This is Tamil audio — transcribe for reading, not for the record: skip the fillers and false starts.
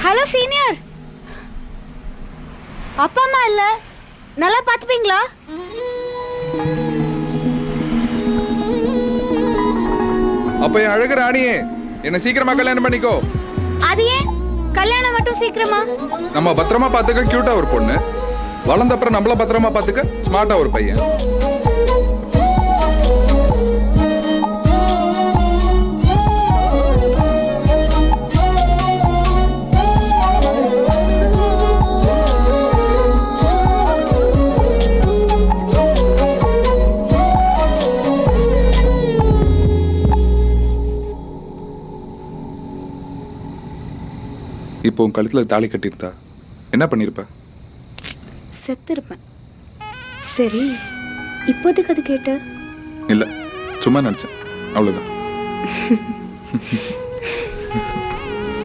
Hello senior. அப்பா அம்மா இல்ல, நல்லா பாத்துப்பீங்களா? அப்ப என் அழகு ராணியே, என்ன சீக்கிரமா கல்யாணம் பண்ணிக்கோ. அது ஏன் கல்யாணம் மட்டும் சீக்கிரமா? நம்ம பத்திரமா பாத்துக்க கியூட்டா ஒரு பொண்ணு, வளர்ந்த அப்புறம் நம்மள பத்திரமா பாத்துக்க ஸ்மார்ட்டா ஒரு பையன். இப்போ உன் கழுத்துல தாலி கட்டியிருந்தா என்ன பண்ணிருப்ப? செத்துருப்பேன். சரி, இப்போதைக்கு அது கேட்ட? இல்ல, சும்மா நினைச்சேன், அவ்வளவுதான்.